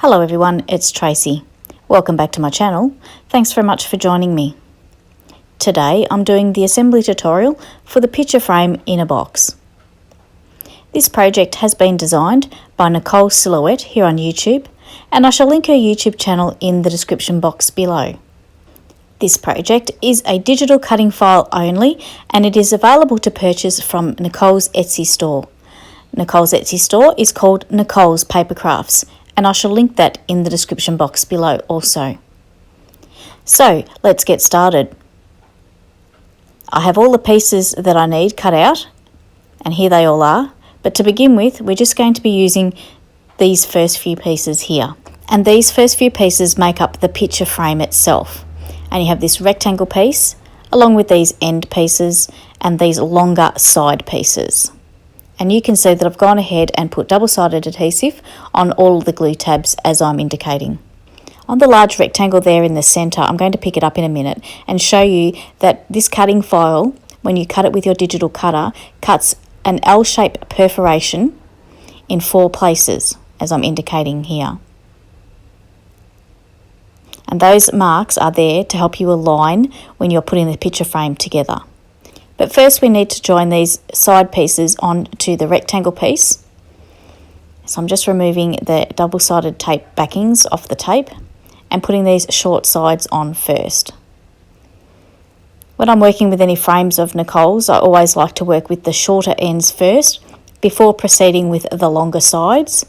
Hello everyone, it's Tracy. Welcome back to my channel. Thanks very much for joining me. Today I'm doing the assembly tutorial for the picture frame in a box. This project has been designed by Nicole Silhouette here on YouTube, and I shall link her YouTube channel in the description box below. This project is a digital cutting file only, and it is available to purchase from Nicole's Etsy store. Nicole's Etsy store is called Nicoles Papercrafts, and I shall link that in the description box below also. So let's get started. I have all the pieces that I need cut out, and here they all are, but to begin with we're just going to be using these first few pieces here. And these first few pieces make up the picture frame itself. And you have this rectangle piece along with these end pieces and these longer side pieces. And you can see that I've gone ahead and put double-sided adhesive on all the glue tabs as I'm indicating. On the large rectangle there in the centre, I'm going to pick it up in a minute and show you that this cutting file, when you cut it with your digital cutter, cuts an L-shaped perforation in 4 places, as I'm indicating here. And those marks are there to help you align when you're putting the picture frame together. But first we need to join these side pieces onto the rectangle piece. So I'm just removing the double-sided tape backings off the tape and putting these short sides on first. When I'm working with any frames of Nicole's, I always like to work with the shorter ends first before proceeding with the longer sides,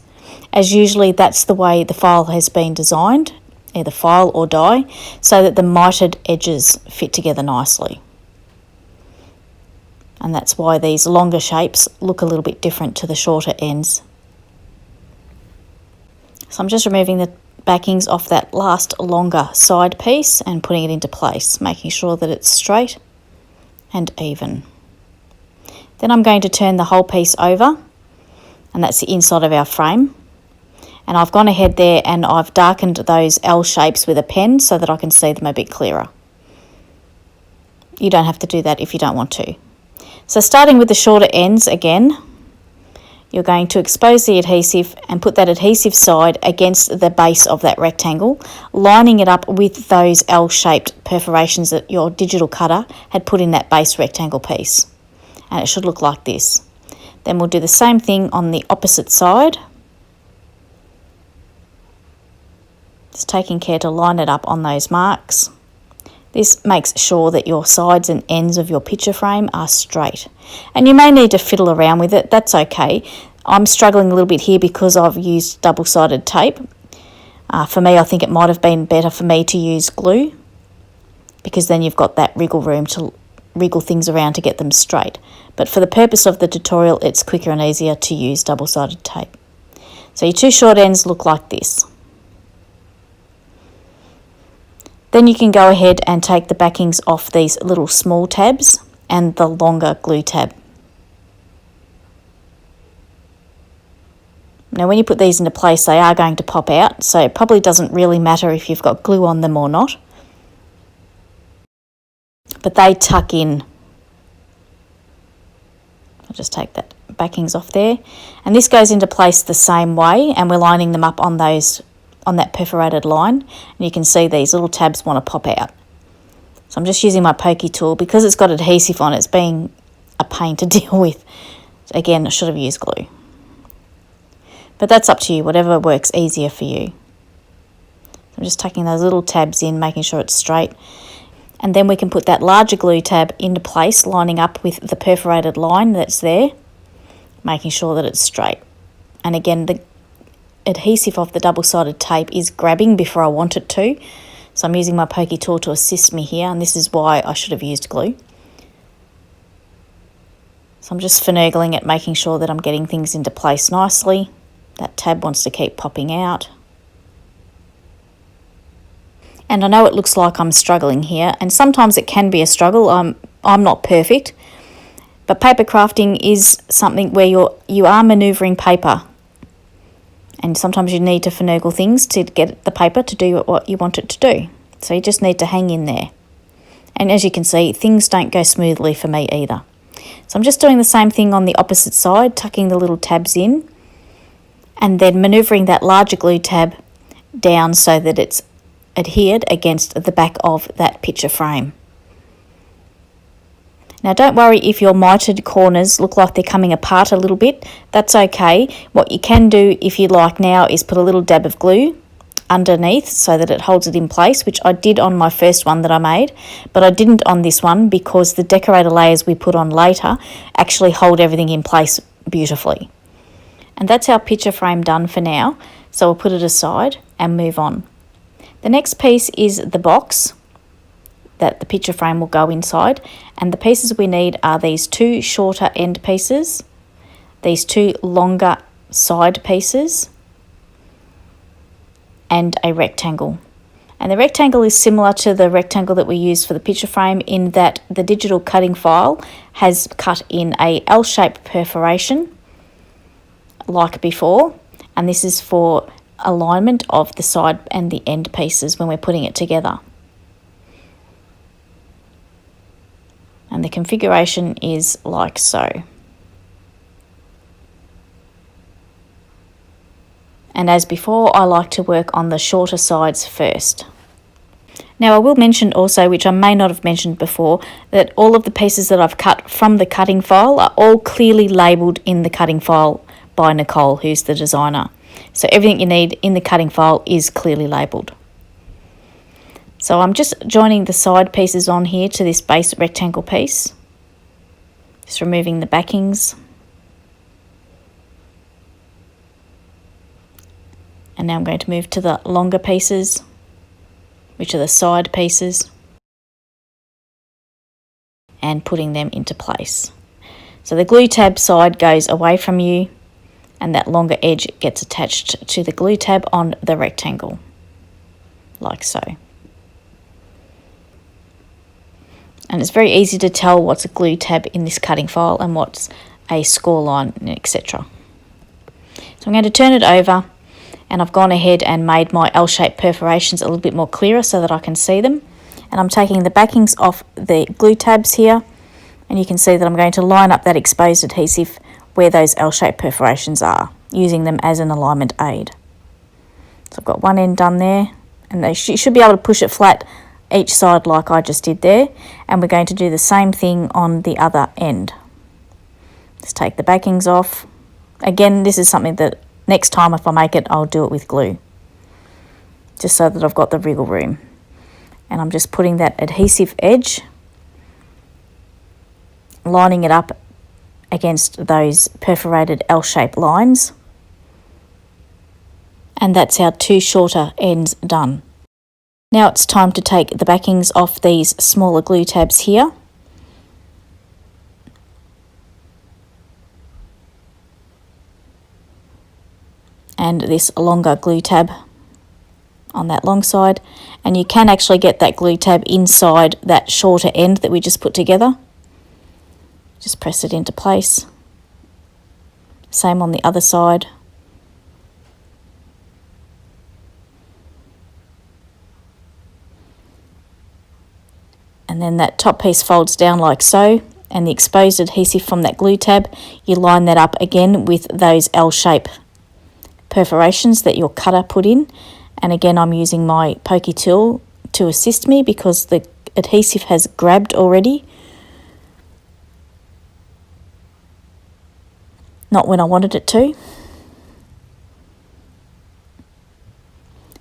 as usually that's the way the file has been designed, either file or die, so that the mitered edges fit together nicely. And that's why these longer shapes look a little bit different to the shorter ends. So I'm just removing the backings off that last longer side piece and putting it into place, making sure that it's straight and even. Then I'm going to turn the whole piece over, and that's the inside of our frame. And I've gone ahead there and I've darkened those L shapes with a pen so that I can see them a bit clearer. You don't have to do that if you don't want to. So starting with the shorter ends again, you're going to expose the adhesive and put that adhesive side against the base of that rectangle, lining it up with those L-shaped perforations that your digital cutter had put in that base rectangle piece. And it should look like this. Then we'll do the same thing on the opposite side. Just taking care to line it up on those marks. This makes sure that your sides and ends of your picture frame are straight. And you may need to fiddle around with it, that's okay. I'm struggling a little bit here because I've used double-sided tape. For me, I think it might have been better for me to use glue, because then you've got that wriggle room to wriggle things around to get them straight. But for the purpose of the tutorial, it's quicker and easier to use double-sided tape. So your 2 short ends look like this. Then you can go ahead and take the backings off these little small tabs and the longer glue tab. Now when you put these into place, they are going to pop out, so it probably doesn't really matter if you've got glue on them or not. But they tuck in. I'll just take that backings off there. And this goes into place the same way, and we're lining them up on that perforated line, and you can see these little tabs want to pop out. So I'm just using my pokey tool because it's got adhesive on it. It's being a pain to deal with. Again, I should have used glue. But that's up to you, whatever works easier for you. So I'm just tucking those little tabs in, making sure it's straight. And then we can put that larger glue tab into place, lining up with the perforated line that's there, making sure that it's straight. And again, the adhesive of the double-sided tape is grabbing before I want it to, so I'm using my pokey tool to assist me here, and this is why I should have used glue. So I'm just finagling it, making sure that I'm getting things into place nicely. That tab wants to keep popping out. And I know it looks like I'm struggling here, and sometimes it can be a struggle. I'm not perfect, but paper crafting is something where you are manoeuvring paper. And sometimes you need to finagle things to get the paper to do what you want it to do. So you just need to hang in there. And as you can see, things don't go smoothly for me either. So I'm just doing the same thing on the opposite side, tucking the little tabs in, and then manoeuvring that larger glue tab down so that it's adhered against the back of that picture frame. Now don't worry if your mitered corners look like they're coming apart a little bit, that's okay. What you can do if you like now is put a little dab of glue underneath so that it holds it in place, which I did on my first one that I made, but I didn't on this one because the decorator layers we put on later actually hold everything in place beautifully. And that's our picture frame done for now, so we'll put it aside and move on. The next piece is the box that the picture frame will go inside, and the pieces we need are these two shorter end pieces, these two longer side pieces, and a rectangle. And the rectangle is similar to the rectangle that we used for the picture frame in that the digital cutting file has cut in a L-shaped perforation like before, and this is for alignment of the side and the end pieces when we're putting it together. And the configuration is like so. And as before, I like to work on the shorter sides first. Now I will mention also, which I may not have mentioned before, that all of the pieces that I've cut from the cutting file are all clearly labelled in the cutting file by Nicole, who's the designer. So everything you need in the cutting file is clearly labelled. So I'm just joining the side pieces on here to this base rectangle piece. Just removing the backings. And now I'm going to move to the longer pieces, which are the side pieces, and putting them into place. So the glue tab side goes away from you, and that longer edge gets attached to the glue tab on the rectangle, like so. And it's very easy to tell what's a glue tab in this cutting file and what's a score line, etc. So I'm going to turn it over, and I've gone ahead and made my L-shaped perforations a little bit more clearer so that I can see them. And I'm taking the backings off the glue tabs here, and you can see that I'm going to line up that exposed adhesive where those L-shaped perforations are, using them as an alignment aid. So I've got one end done there, and you should be able to push it flat each side like I just did there, and we're going to do the same thing on the other end. Just take the backings off. Again, this is something that next time if I make it, I'll do it with glue, just so that I've got the wriggle room. And I'm just putting that adhesive edge, lining it up against those perforated L-shaped lines, and that's our two shorter ends done. Now it's time to take the backings off these smaller glue tabs here. And this longer glue tab on that long side. And you can actually get that glue tab inside that shorter end that we just put together. Just press it into place. Same on the other side. And then that top piece folds down like so, and the exposed adhesive from that glue tab, you line that up again with those L-shape perforations that your cutter put in. And again, I'm using my pokey tool to assist me because the adhesive has grabbed already. Not when I wanted it to.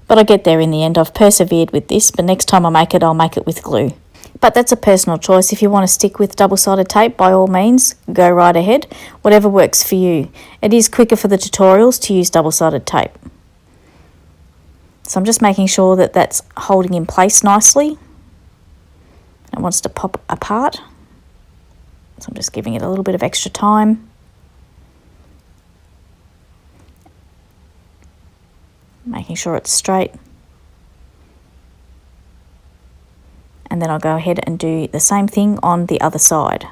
But I get there in the end. I've persevered with this, but next time I make it, I'll make it with glue. But that's a personal choice. If you want to stick with double-sided tape, by all means, go right ahead. Whatever works for you. It is quicker for the tutorials to use double-sided tape. So I'm just making sure that that's holding in place nicely. It wants to pop apart. So I'm just giving it a little bit of extra time. Making sure it's straight. And then I'll go ahead and do the same thing on the other side.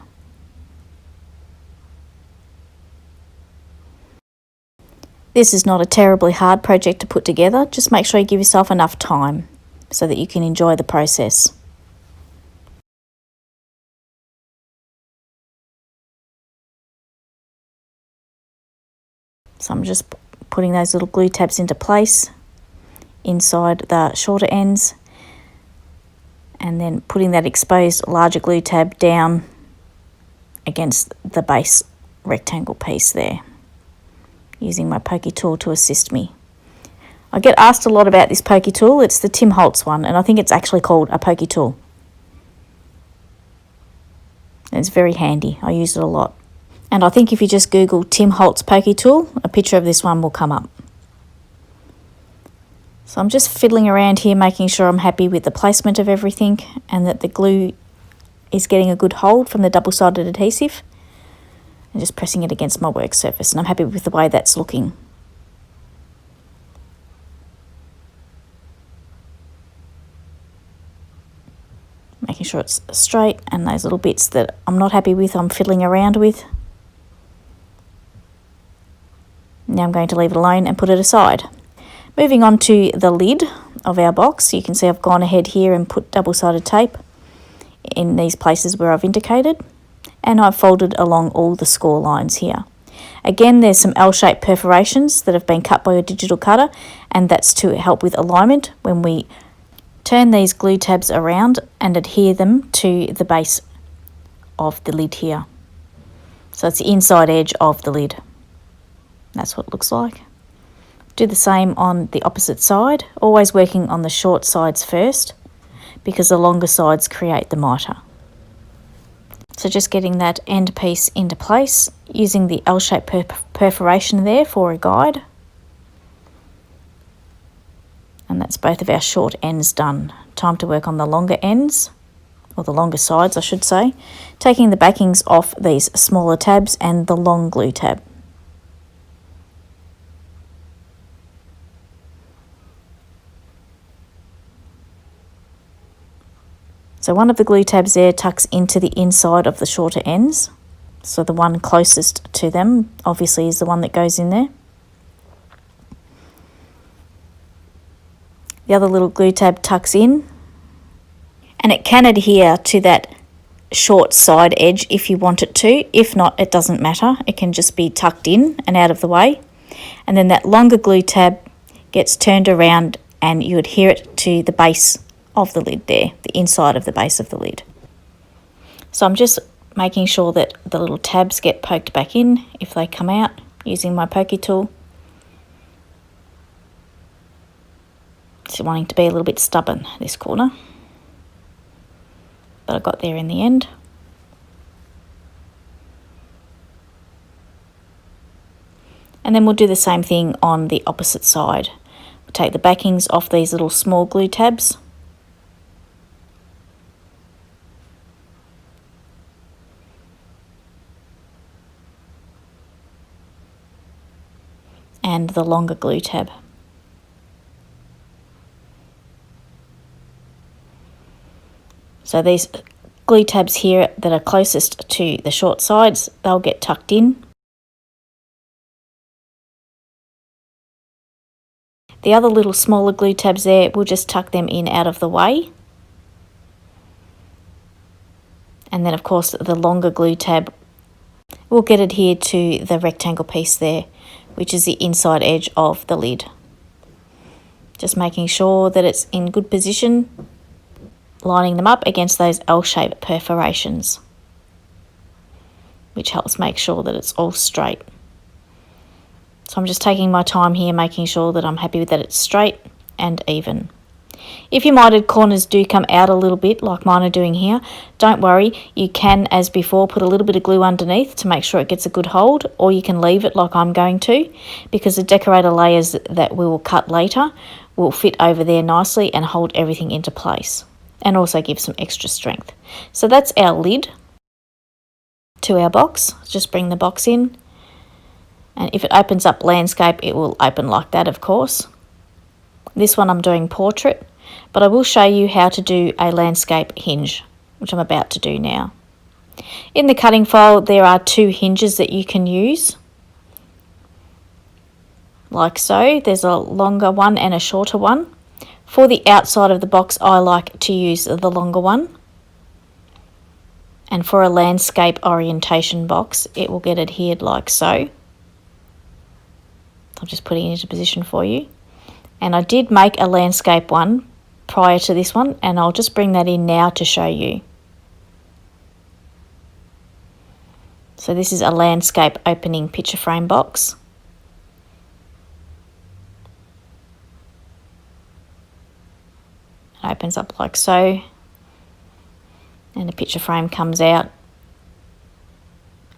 This is not a terribly hard project to put together. Just make sure you give yourself enough time so that you can enjoy the process. So I'm just putting those little glue tabs into place, inside the shorter ends, and then putting that exposed larger glue tab down against the base rectangle piece there, using my pokey tool to assist me. I get asked a lot about this pokey tool. It's the Tim Holtz one, and I think it's actually called a pokey tool. And it's very handy. I use it a lot. And I think if you just Google Tim Holtz pokey tool, a picture of this one will come up. So I'm just fiddling around here, making sure I'm happy with the placement of everything and that the glue is getting a good hold from the double-sided adhesive, and just pressing it against my work surface, and I'm happy with the way that's looking. Making sure it's straight, and those little bits that I'm not happy with, I'm fiddling around with. Now I'm going to leave it alone and put it aside. Moving on to the lid of our box, you can see I've gone ahead here and put double-sided tape in these places where I've indicated, and I've folded along all the score lines here. Again, there's some L-shaped perforations that have been cut by a digital cutter, and that's to help with alignment when we turn these glue tabs around and adhere them to the base of the lid here. So it's the inside edge of the lid. That's what it looks like. Do the same on the opposite side, always working on the short sides first, because the longer sides create the mitre. So just getting that end piece into place, using the L-shaped perforation there for a guide. And that's both of our short ends done. Time to work on the longer ends, or the longer sides I should say, taking the backings off these smaller tabs and the long glue tab. So one of the glue tabs there tucks into the inside of the shorter ends. So the one closest to them obviously is the one that goes in there. The other little glue tab tucks in, and it can adhere to that short side edge if you want it to. If not, it doesn't matter. It can just be tucked in and out of the way. And then that longer glue tab gets turned around and you adhere it to the base of the lid there, the inside of the base of the lid. So I'm just making sure that the little tabs get poked back in if they come out, using my pokey tool. Just wanting to be a little bit stubborn this corner, but I got there in the end. And then we'll do the same thing on the opposite side. We'll take the backings off these little small glue tabs. And the longer glue tab. So these glue tabs here that are closest to the short sides, they'll get tucked in. The other little smaller glue tabs there, we'll just tuck them in out of the way. And then of course the longer glue tab will get adhered to the rectangle piece there, which is the inside edge of the lid. Just making sure that it's in good position, lining them up against those L-shaped perforations, which helps make sure that it's all straight. So I'm just taking my time here, making sure that I'm happy with that it's straight and even. If your mitered corners do come out a little bit, like mine are doing here, don't worry, you can, as before, put a little bit of glue underneath to make sure it gets a good hold, or you can leave it like I'm going to, because the decorator layers that we will cut later will fit over there nicely and hold everything into place, and also give some extra strength. So that's our lid to our box. Just bring the box in, and if it opens up landscape, it will open like that, of course. This one I'm doing portrait, but I will show you how to do a landscape hinge, which I'm about to do now. In the cutting file, there are two hinges that you can use, like so. There's a longer one and a shorter one. For the outside of the box, I like to use the longer one. And for a landscape orientation box, it will get adhered like so. I'm just putting it into position for you. And I did make a landscape one prior to this one, and I'll just bring that in now to show you. So this is a landscape opening picture frame box. It opens up like so, and the picture frame comes out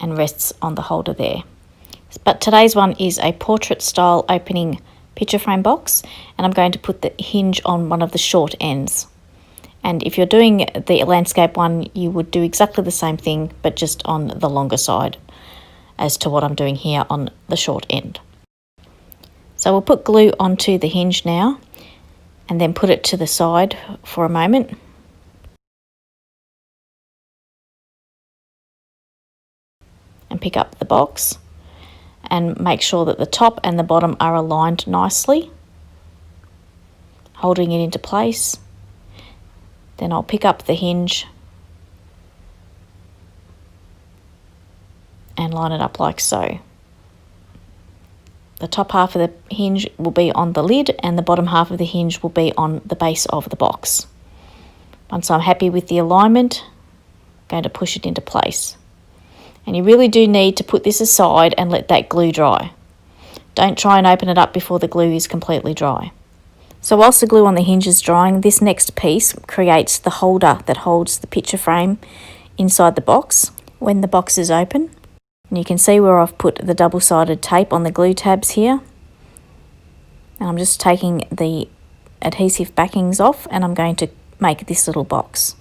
and rests on the holder there. But today's one is a portrait style opening picture frame box, and I'm going to put the hinge on one of the short ends. And if you're doing the landscape one, you would do exactly the same thing, but just on the longer side as to what I'm doing here on the short end. So we'll put glue onto the hinge now and then put it to the side for a moment. And pick up the box and make sure that the top and the bottom are aligned nicely, holding it into place. Then I'll pick up the hinge and line it up like so. The top half of the hinge will be on the lid and the bottom half of the hinge will be on the base of the box. Once I'm happy with the alignment, I'm going to push it into place. And you really do need to put this aside and let that glue dry. Don't try and open it up before the glue is completely dry. So whilst the glue on the hinge is drying, this next piece creates the holder that holds the picture frame inside the box when the box is open. And you can see where I've put the double-sided tape on the glue tabs here. And I'm just taking the adhesive backings off and I'm going to make this little box.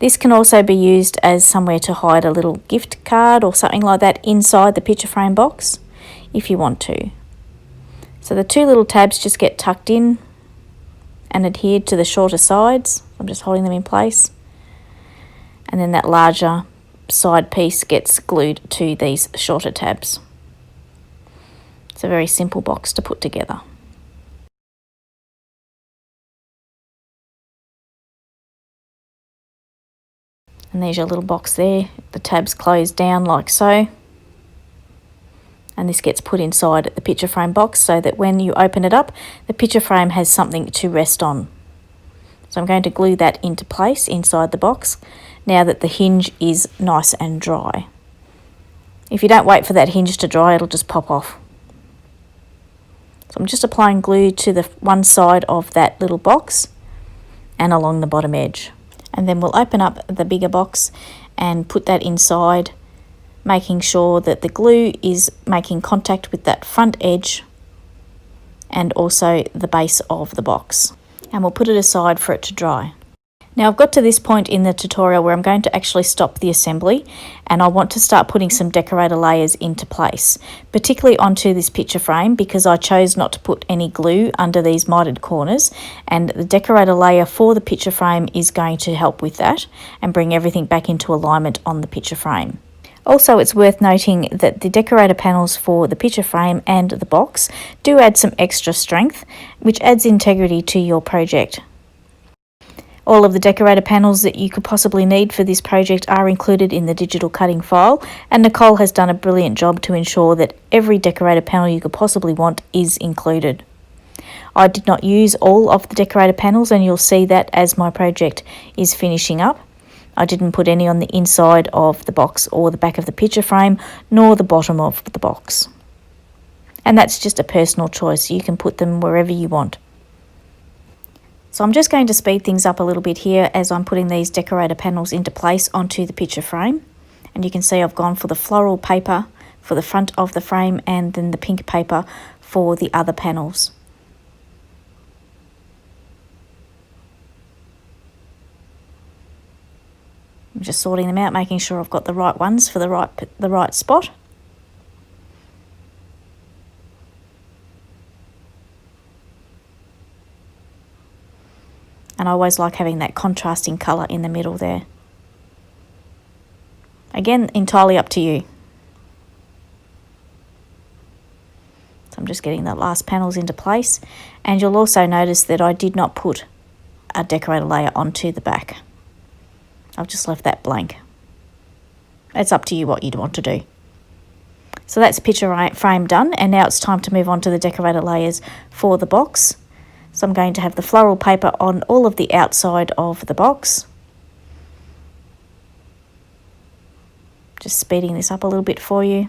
This can also be used as somewhere to hide a little gift card or something like that inside the picture frame box if you want to. So the two little tabs just get tucked in and adhered to the shorter sides. I'm just holding them in place. And then that larger side piece gets glued to these shorter tabs. It's a very simple box to put together. And there's your little box there. The tabs close down like so. And this gets put inside the picture frame box so that when you open it up, the picture frame has something to rest on. So I'm going to glue that into place inside the box now that the hinge is nice and dry. If you don't wait for that hinge to dry, it'll just pop off. So I'm just applying glue to the one side of that little box and along the bottom edge. And then we'll open up the bigger box and put that inside, making sure that the glue is making contact with that front edge and also the base of the box. And we'll put it aside for it to dry. Now I've got to this point in the tutorial where I'm going to actually stop the assembly and I want to start putting some decorator layers into place, particularly onto this picture frame because I chose not to put any glue under these mitered corners, and the decorator layer for the picture frame is going to help with that and bring everything back into alignment on the picture frame. Also, it's worth noting that the decorator panels for the picture frame and the box do add some extra strength, which adds integrity to your project. All of the decorator panels that you could possibly need for this project are included in the digital cutting file, and Nicole has done a brilliant job to ensure that every decorator panel you could possibly want is included. I did not use all of the decorator panels, and you'll see that as my project is finishing up. I didn't put any on the inside of the box or the back of the picture frame, nor the bottom of the box. And that's just a personal choice. You can put them wherever you want. So I'm just going to speed things up a little bit here as I'm putting these decorator panels into place onto the picture frame. And you can see I've gone for the floral paper for the front of the frame and then the pink paper for the other panels. I'm just sorting them out, making sure I've got the right ones for the right spot. And I always like having that contrasting colour in the middle there. Again, entirely up to you. So I'm just getting the last panels into place. And you'll also notice that I did not put a decorator layer onto the back. I've just left that blank. It's up to you what you'd want to do. So that's picture frame done, and now it's time to move on to the decorator layers for the box. So I'm going to have the floral paper on all of the outside of the box. Just speeding this up a little bit for you.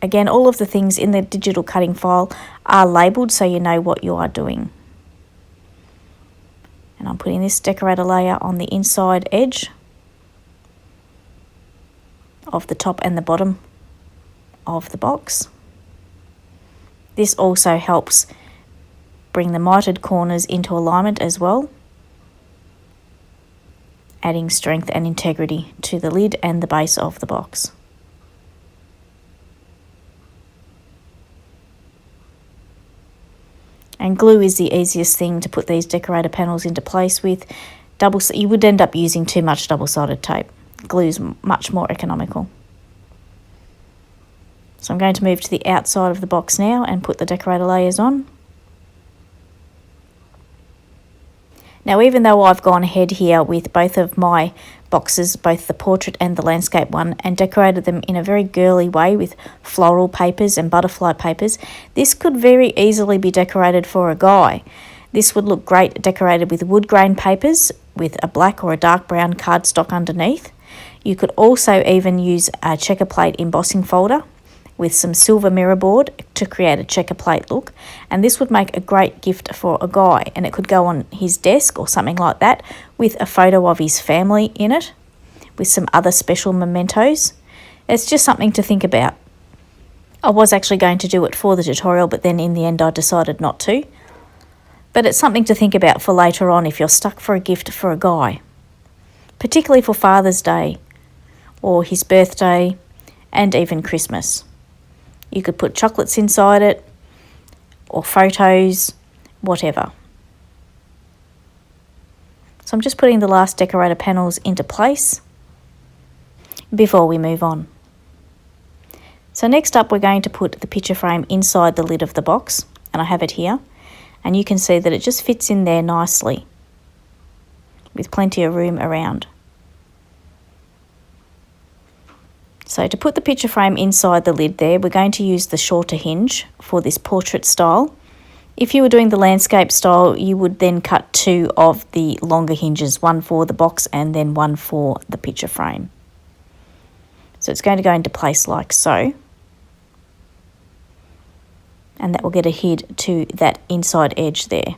Again, all of the things in the digital cutting file are labelled so you know what you are doing. And I'm putting this decorator layer on the inside edge of the top and the bottom of the box. This also helps bring the mitered corners into alignment as well, adding strength and integrity to the lid and the base of the box. And glue is the easiest thing to put these decorator panels into place with. You would end up using too much double-sided tape. Glue is much more economical. So I'm going to move to the outside of the box now and put the decorator layers on. Now, even though I've gone ahead here with both of my boxes, both the portrait and the landscape one, and decorated them in a very girly way with floral papers and butterfly papers, this could very easily be decorated for a guy. This would look great decorated with wood grain papers with a black or a dark brown cardstock underneath. You could also even use a checker plate embossing folder with some silver mirror board to create a checker plate look, and this would make a great gift for a guy, and it could go on his desk or something like that with a photo of his family in it with some other special mementos. It's just something to think about. I was actually going to do it for the tutorial, but then in the end I decided not to. But it's something to think about for later on if you're stuck for a gift for a guy, particularly for Father's Day or his birthday and even Christmas. You could put chocolates inside it, or photos, whatever. So I'm just putting the last decorator panels into place before we move on. So next up we're going to put the picture frame inside the lid of the box, and I have it here, and you can see that it just fits in there nicely with plenty of room around. So to put the picture frame inside the lid there, we're going to use the shorter hinge for this portrait style. If you were doing the landscape style, you would then cut two of the longer hinges, one for the box and then one for the picture frame. So it's going to go into place like so. And that will get adhered to that inside edge there.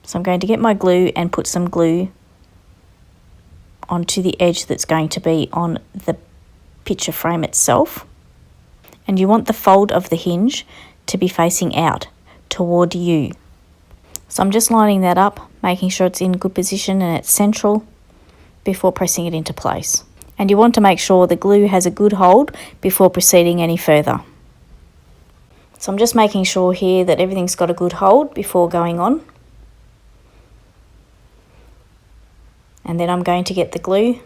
So I'm going to get my glue and put some glue onto the edge that's going to be on the picture frame itself. And you want the fold of the hinge to be facing out toward you. So I'm just lining that up, making sure it's in good position and it's central before pressing it into place. And you want to make sure the glue has a good hold before proceeding any further. So I'm just making sure here that everything's got a good hold before going on. And then I'm going to get the glue,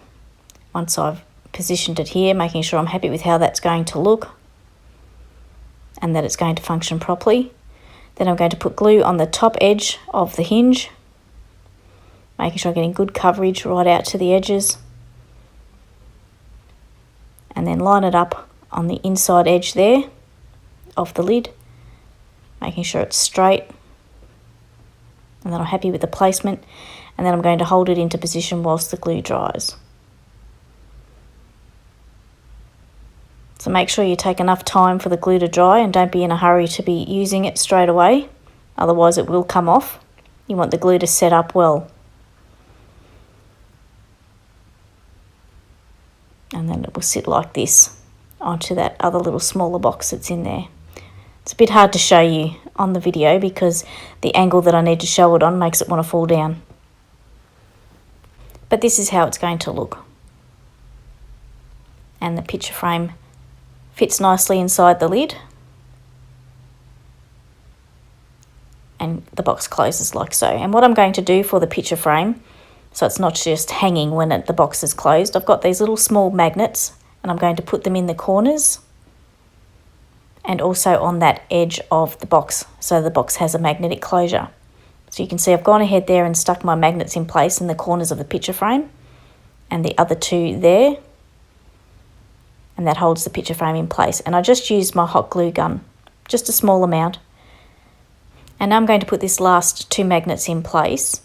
once I've positioned it here, making sure I'm happy with how that's going to look and that it's going to function properly. Then I'm going to put glue on the top edge of the hinge, making sure I'm getting good coverage right out to the edges. And then line it up on the inside edge there of the lid, making sure it's straight. And then I'm happy with the placement. And then I'm going to hold it into position whilst the glue dries. So make sure you take enough time for the glue to dry and don't be in a hurry to be using it straight away, otherwise it will come off. You want the glue to set up well. And then it will sit like this onto that other little smaller box that's in there. It's a bit hard to show you on the video because the angle that I need to show it on makes it want to fall down. But this is how it's going to look. And the picture frame fits nicely inside the lid. And the box closes like so. And what I'm going to do for the picture frame, so it's not just hanging when the box is closed, I've got these little small magnets and I'm going to put them in the corners and also on that edge of the box so the box has a magnetic closure. So you can see I've gone ahead there and stuck my magnets in place in the corners of the picture frame and the other two there. and that holds the picture frame in place. And I just used my hot glue gun, just a small amount. And now I'm going to put this last 2 magnets in place,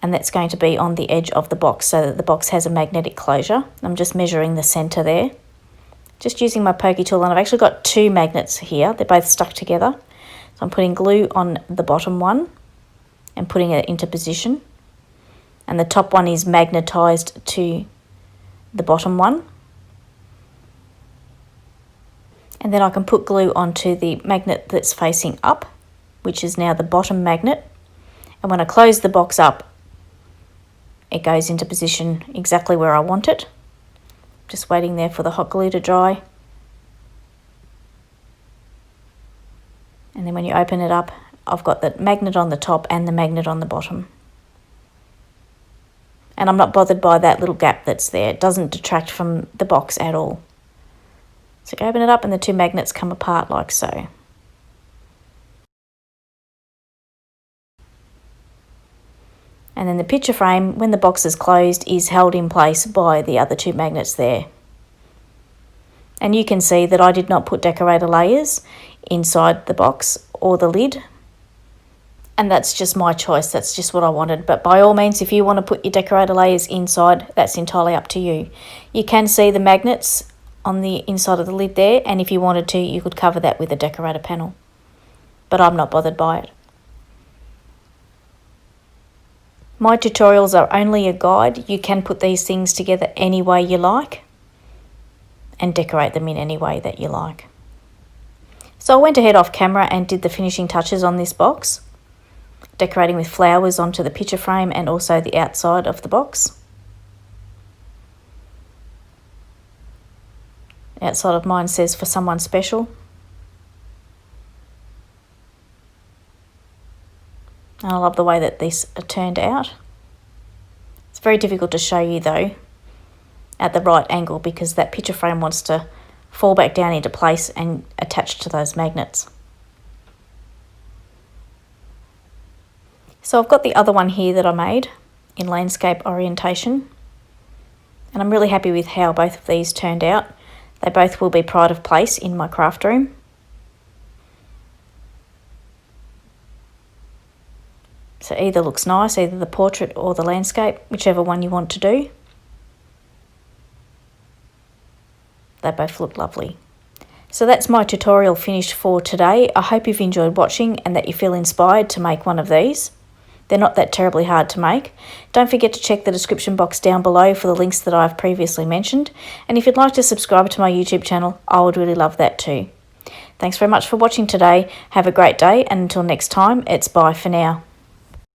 and that's going to be on the edge of the box so that the box has a magnetic closure. I'm just measuring the centre there, just using my pokey tool, and I've actually got 2 magnets here. They're both stuck together. So I'm putting glue on the bottom one and putting it into position, and the top one is magnetised to the bottom one. And then I can put glue onto the magnet that's facing up, which is now the bottom magnet. And when I close the box up, it goes into position exactly where I want it. Just waiting there for the hot glue to dry. And then when you open it up, I've got the magnet on the top and the magnet on the bottom. And I'm not bothered by that little gap that's there. It doesn't detract from the box at all. So you open it up and the 2 magnets come apart like so. And then the picture frame, when the box is closed, is held in place by the other 2 magnets there. And you can see that I did not put decorator layers inside the box or the lid. And that's just my choice, that's just what I wanted. But by all means, if you want to put your decorator layers inside, that's entirely up to you. You can see the magnets on the inside of the lid there, and if you wanted to, you could cover that with a decorator panel. But I'm not bothered by it. My tutorials are only a guide. You can put these things together any way you like and decorate them in any way that you like. So I went ahead off camera and did the finishing touches on this box, decorating with flowers onto the picture frame and also the outside of the box. Outside of mine says "for someone special." And I love the way that these are turned out. It's very difficult to show you though at the right angle because that picture frame wants to fall back down into place and attach to those magnets. So I've got the other one here that I made in landscape orientation, and I'm really happy with how both of these turned out. They both will be pride of place in my craft room. So either looks nice, either the portrait or the landscape, whichever one you want to do. They both look lovely. So that's my tutorial finished for today. I hope you've enjoyed watching and that you feel inspired to make one of these. They're not that terribly hard to make. Don't forget to check the description box down below for the links that I've previously mentioned. And if you'd like to subscribe to my YouTube channel, I would really love that too. Thanks very much for watching today. Have a great day, and until next time, it's bye for now.